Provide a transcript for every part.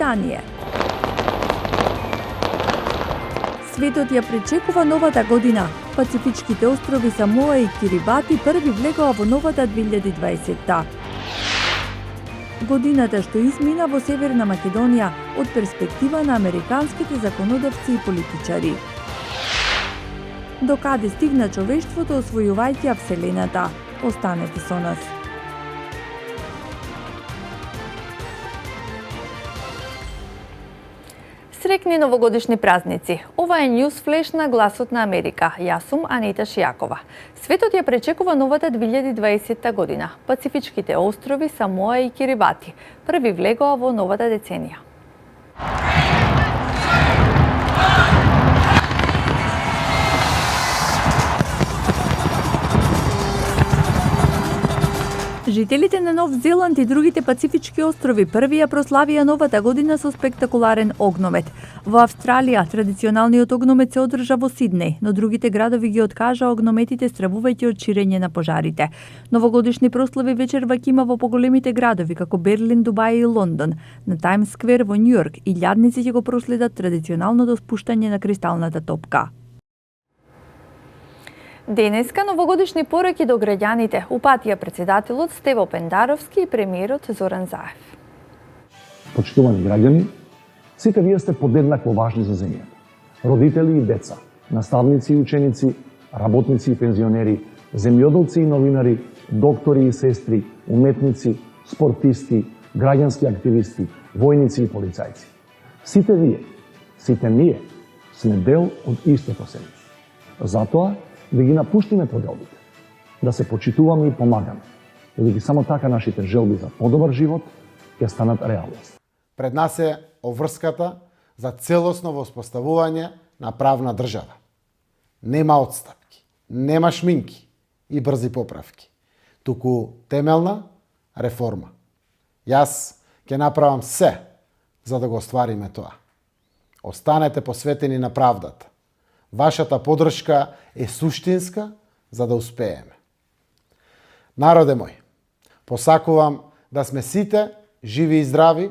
Британија. Светот ја пречекува новата година. Пацифичките острови Самоа и Кирибати први влегоа во новата 2020-та. Годината што измина во Северна Македонија од перспектива на американските законодавци и политичари. До каде стигна човештвото освојувајќи Вселената? Останете со нас. Среќни новогодишни празници. Ова е News Flash на Гласот на Америка. Јас сум Анита Шијакова. Светот ја пречекува новата 2020 година. Пацифичките острови Самоа и Кирибати први влегоа во новата деценија. Жителите на Нов Зеланд и другите пацифички острови први ја прославија новата година со спектакуларен огномет. Во Австралија традиционалниот огномет се одржа во Сиднеј, но другите градови ги откажа огнометите стравувајќи од ширење на пожарите. Новогодишни прослави вечерва ќе има во поголемите градови како Берлин, Дубај и Лондон. На Таймс Сквер во Њујорк илјадници ќе го проследат традиционалното спуштање на кристалната топка. Денеска новогодишни пораки до граѓаните упатија претседателот Стево Пендаровски и премиерот Зоран Заев. Почитувани граѓани, сите вие сте подеднакво важни за земјата. Родители и деца, наставници и ученици, работници и пензионери, земјоделци и новинари, доктори и сестри, уметници, спортисти, граѓански активисти, војници и полицајци. Сите вие, сите ние сме дел од истото семејство. Затоа да ги напуштиме поделбите, да се почитуваме и помагаме, бидејќи само така нашите желби за подобар живот ќе станат реалност. Пред нас е обврската за целосно воспоставување на правна држава. Нема отстапки, нема шминки и брзи поправки, туку темелна реформа. Јас ќе направам се за да го оствариме тоа. Останете посветени на правдата. Вашата подршка е суштинска за да успееме. Народе мој, посакувам да сме сите живи и здрави.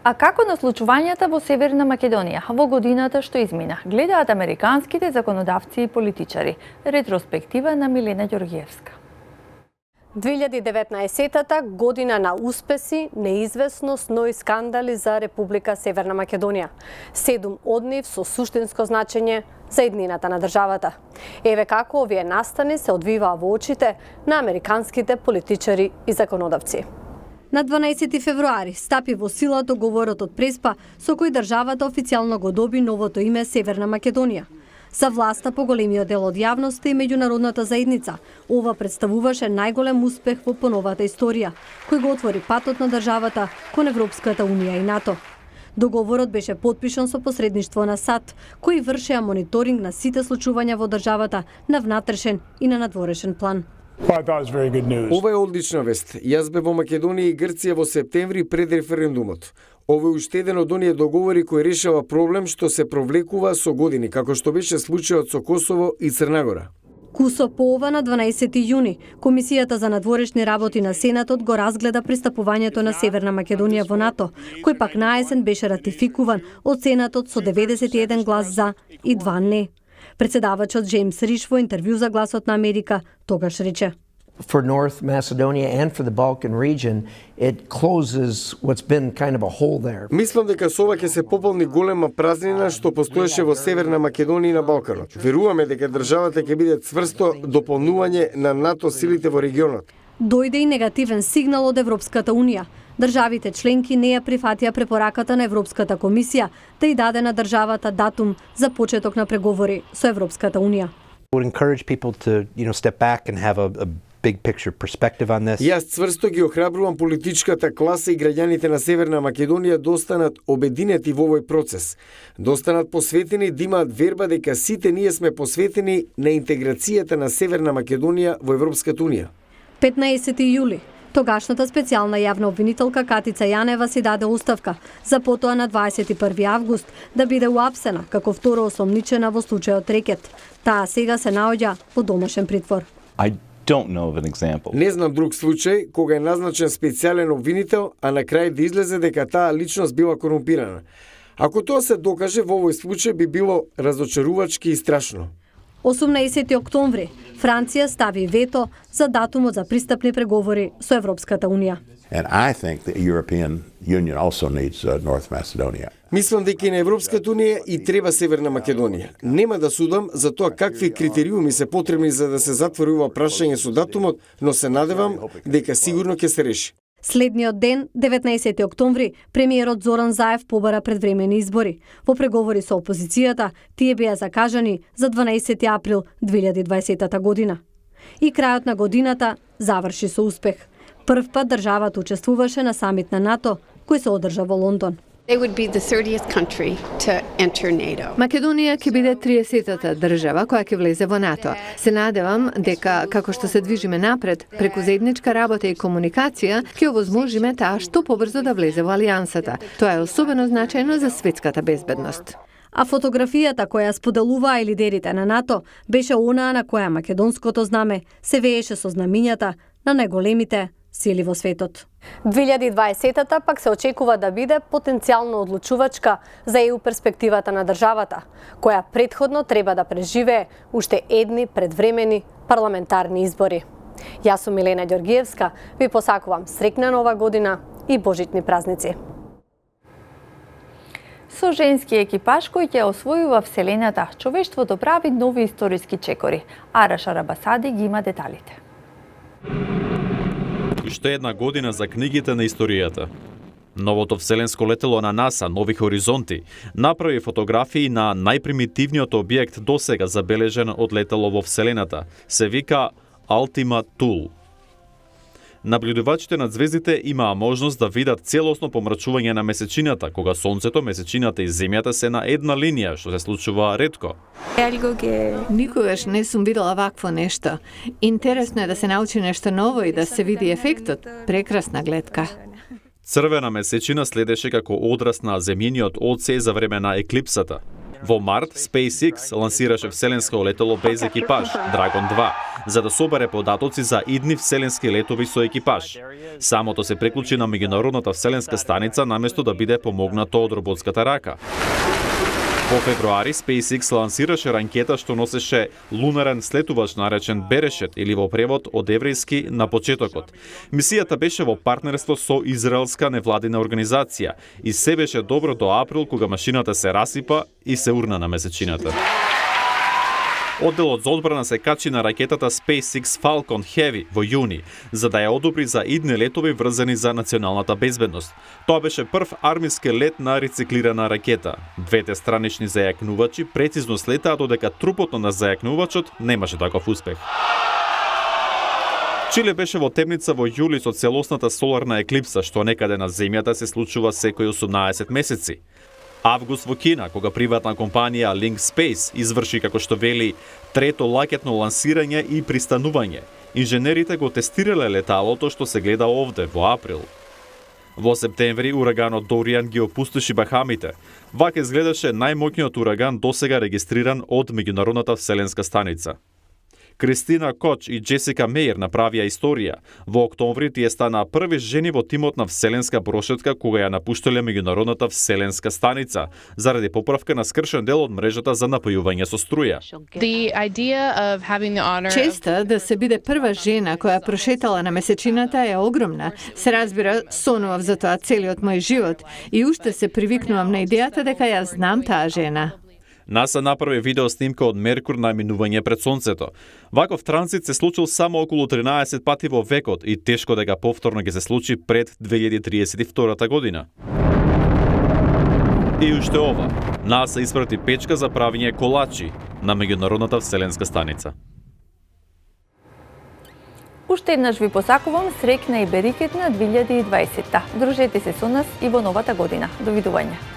А како на случувањата во Северна Македонија во годината што измина, гледаат американските законодавци и политичари. Ретроспектива на Милена Ѓоргиевска. 2019-та година на успеси, неизвестност, но и скандали за Република Северна Македонија. 7 од нив со суштинско значење за иднината на државата. Еве како овие настани се одвиваа во очите на американските политичари и законодавци. На 12 февруари стапи во сила договорот од Преспа со кој државата официјално го доби новото име Северна Македонија. За власта по големиот дел од јавноста и меѓународната заедница, ова представуваше најголем успех во поновата историја, кој го отвори патот на државата кон Европската унија и НАТО. Договорот беше потпишан со посредништво на САД, кои вршеа мониторинг на сите случувања во државата на внатрешен и на надворешен план. Ова е одлична вест. Јас бев во Македонија и Грција во септември пред референдумот. Ова е уште еден од оние договори кој решава проблем што се провлекува со години, како што беше случајот со Косово и Црна Гора. Кусо по ова на 12 јуни, Комисијата за надворешни работи на Сенатот го разгледа пристапувањето на Северна Македонија во НАТО, кој пак наесен беше ратификуван од Сенатот со 91 глас за и 2 не. Председавачот Джеймс Риш во интервју за Гласот на Америка тогаш рече: For North Macedonia and for the Balkan region, it closes what's been kind of a hole there. Мислам дека со ова ќе се пополни голема празнина што постоеше во Северна Македонија и на Балканот. Веруваме дека државата ќе биде цврсто дополнување на НАТО силите во регионот. Дојде и негативен сигнал од Европската унија. Државите членки не ја прифатија препораката на Европската комисија да ја даде на државата датум за почеток на преговори со Европската унија. Would encourage people to, step back and have a big picture perspective on this. Јас цврсто ги охрабрувам политичката класа и граѓаните на Северна Македонија да останат обединети во овој процес, да останат посветени, да имаат верба дека сите ние сме посветени на интеграцијата на Северна Македонија во Европската унија. 15 јули тогашната специјална јавна обвинителка Катица Јанева си даде оставка, за потоа на 21 август да биде уапсена како второ осомничена во случајот Рекет. Таа сега се наоѓа во домашен притвор. I don't know of an example. Не знам друг случај кога е назначен специјален обвинител, а на крај да излезе дека таа личност била корумпирана. Ако тоа се докаже, во овој случај би било разочарувачки и страшно. 18 октомври, Франција стави вето за датумот за пристапни преговори со Европската Унија. And I think the European Union also needs North Macedonia. Мислам дека и на Европската Унија и треба Северна Македонија. Нема да судам за тоа какви критериуми се потребни за да се затвори ова прашање со датумот, но се надевам дека сигурно ќе се реши. Следниот ден, 19 октомври, премиерот Зоран Заев побара предвремени избори. Во преговори со опозицијата, тие беа закажани за 12 април 2020 година. И крајот на годината заврши со успех. Прв пат државата учествуваше на самит на НАТО, кој се одржа во Лондон. Македонија ќе биде 30-та држава која ќе влезе во НАТО. Се надевам дека, како што се движиме напред, преку заедничка работа и комуникација, ќе овозможиме таа што побрзо да влезе во алијансата. Тоа е особено значајно за светската безбедност. А фотографијата која споделуваа и лидерите на НАТО беше онаа на која македонското знаме се вееше со знамињата на најголемите сили во светот. 2020-та пак се очекува да биде потенцијално одлучувачка за ЕУ перспективата на државата, која претходно треба да преживее уште едни предвремени парламентарни избори. Јас сум Милена Ѓоргиевска, ви посакувам среќна нова година и божитни празници. Со женски екипаж кој ќе освојува Вселената, човештвото прави нови историски чекори. Ара Шарабасади ги има деталите. Уште една година за книгите на историјата. Новото вселенско летело на НАСА, Нови хоризонти, направи фотографии на најпримитивниот објект досега забележен од летело во Вселената. Се вика Ultima Thule. Наблюдувачите над звездите имаа можност да видат целосно помрачување на месечината, кога сонцето, месечината и земјата се на една линија, што се случува ретко. Никогаш не сум видела вакво нешто. Интересно е да се научи нешто ново и да се види ефектот. Прекрасна гледка. Црвена месечина следеше како одраз на земјиниот оце за време на еклипсата. Во март, SpaceX лансираше вселенско летело без екипаж, Dragon 2, за да собере податоци за идни вселенски летови со екипаж. Самото се приклучи на меѓународната вселенска станица наместо да биде помогнато од роботската рака. Во февруари SpaceX лансираше ракета што носеше лунарен слетувач наречен Берешет или во превод од еврејски на почетокот. Мисијата беше во партнерство со израелска невладина организација и се беше добро до април кога машината се расипа и се урна на месечината. Одделот за одбрана се качи на ракетата SpaceX Falcon Heavy во јуни, за да ја одобри за идни летови врзани за националната безбедност. Тоа беше прв армиски лет на рециклирана ракета. Двете странични зајакнувачи прецизно слетаа додека трупото на зајакнувачот немаше таков успех. Чиле беше во темница во јули со целосната соларна еклипса, што некаде на земјата се случува секој 18 месеци. Август во Кина, кога приватна компанија Link Space изврши, како што вели, трето лакетно лансирање и пристанување. Инженерите го тестирале леталото што се гледа овде во април. Во септември ураганот Дориан ги опустоши Бахамите. Вака изгледаше најмоќниот ураган досега регистриран од меѓународната вселенска станица. Кристина Коч и Джесика Мејер направија историја. Во октомври тие стана први жени во тимот на вселенска прошетка кога ја напуштале меѓународната вселенска станица заради поправка на скршен дел од мрежата за напојување со струја. Честа да се биде прва жена која прошетала на месечината е огромна. Се разбира, сонував за тоа целиот мој живот и уште се привикнувам на идејата дека ја знам таа жена. НАСА направи видео снимка од Меркур на минување пред Сонцето. Ваков транзит се случил само околу 13 пати во векот и тешко дека повторно ќе се случи пред 2032 година. И уште ова, НАСА испрати печка за правење колачи на меѓународната вселенска станица. Уште еднаш ви посакувам среќна и берикетна 2020-та. Дружете се со нас и во новата година. Довидување.